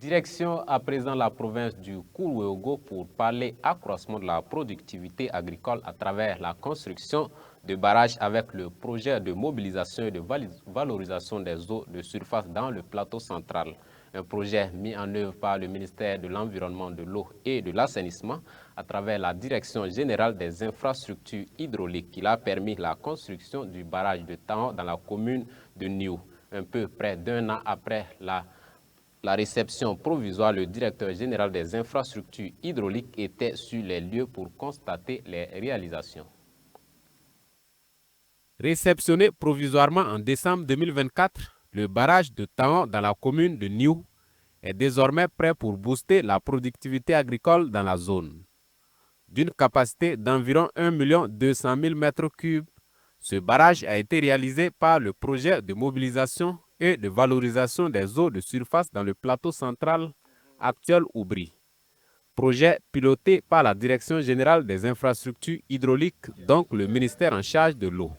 Direction à présent la province du Kourouéogo pour parler accroissement de la productivité agricole à travers la construction de barrages avec le projet de mobilisation et de valorisation des eaux de surface dans le plateau central. Un projet mis en œuvre par le ministère de l'Environnement, de l'eau et de l'assainissement à travers la Direction générale des infrastructures hydrauliques qui a permis la construction du barrage de Taon dans la commune de Niou. Un peu près d'un an après la réception provisoire, le directeur général des infrastructures hydrauliques était sur les lieux pour constater les réalisations. Réceptionné provisoirement en décembre 2024, le barrage de Taon dans la commune de Niou est désormais prêt pour booster la productivité agricole dans la zone. D'une capacité d'environ 1 200 000 m3, ce barrage a été réalisé par le projet de mobilisation et de valorisation des eaux de surface dans le plateau central actuel Oubri. Projet piloté par la Direction générale des infrastructures hydrauliques, donc le ministère en charge de l'eau.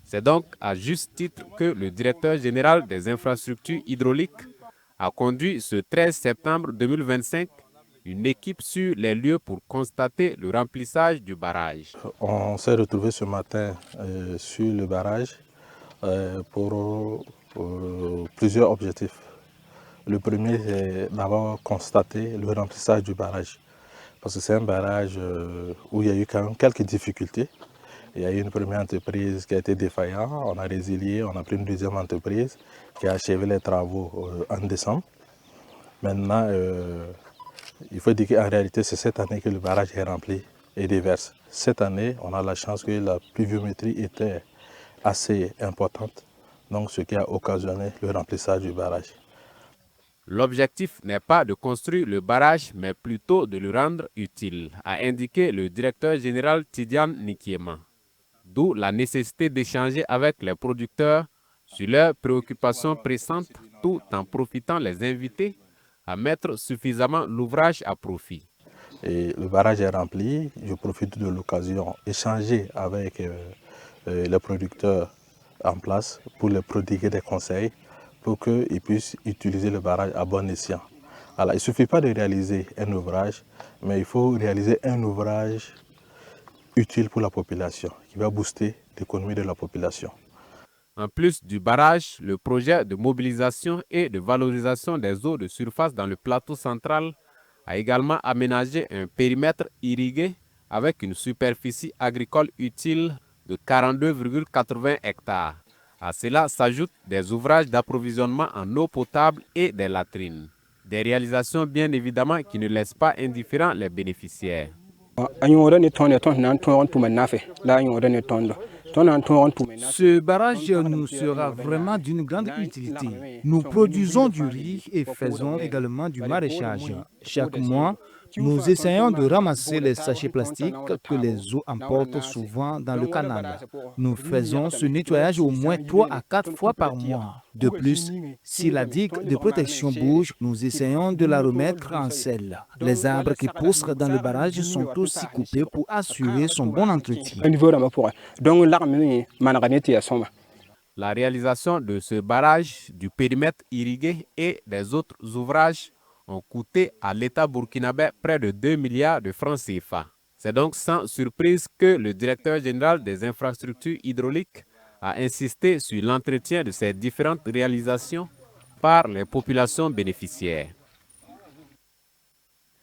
C'est donc à juste titre que le directeur général des infrastructures hydrauliques a conduit ce 13 septembre 2025 une équipe sur les lieux pour constater le remplissage du barrage. On s'est retrouvé ce matin sur le barrage pour plusieurs objectifs. Le premier, c'est d'abord constater le remplissage du barrage. Parce que c'est un barrage où il y a eu quand même quelques difficultés. Il y a eu une première entreprise qui a été défaillante, on a résilié, on a pris une deuxième entreprise qui a achevé les travaux en décembre. Maintenant, il faut dire qu'en réalité, c'est cette année que le barrage est rempli et déverse. Cette année, on a la chance que la pluviométrie était assez importante, donc ce qui a occasionné le remplissage du barrage. L'objectif n'est pas de construire le barrage, mais plutôt de le rendre utile, a indiqué le directeur général Tidiane Nikiema. D'où la nécessité d'échanger avec les producteurs sur leurs préoccupations pressantes, tout en profitant les invités à mettre suffisamment l'ouvrage à profit. Et le barrage est rempli, je profite de l'occasion d'échanger avec les producteurs en place pour leur prodiguer des conseils pour qu'ils puissent utiliser le barrage à bon escient. Alors, il ne suffit pas de réaliser un ouvrage, mais il faut réaliser un ouvrage utile pour la population, qui va booster l'économie de la population. En plus du barrage, le projet de mobilisation et de valorisation des eaux de surface dans le plateau central a également aménagé un périmètre irrigué avec une superficie agricole utile de 42,80 hectares. À cela s'ajoutent des ouvrages d'approvisionnement en eau potable et des latrines. Des réalisations bien évidemment qui ne laissent pas indifférents les bénéficiaires. Ce barrage nous sera vraiment d'une grande utilité. Nous produisons du riz et faisons également du maraîchage. Chaque mois, nous essayons de ramasser les sachets plastiques que les eaux emportent souvent dans le canal. Nous faisons ce nettoyage au moins 3 à 4 fois par mois. De plus, si la digue de protection bouge, nous essayons de la remettre en selle. Les arbres qui poussent dans le barrage sont aussi coupés pour assurer son bon entretien. La réalisation de ce barrage, du périmètre irrigué et des autres ouvrages ont coûté à l'État burkinabé près de 2 milliards de francs CFA. C'est donc sans surprise que le directeur général des infrastructures hydrauliques a insisté sur l'entretien de ces différentes réalisations par les populations bénéficiaires.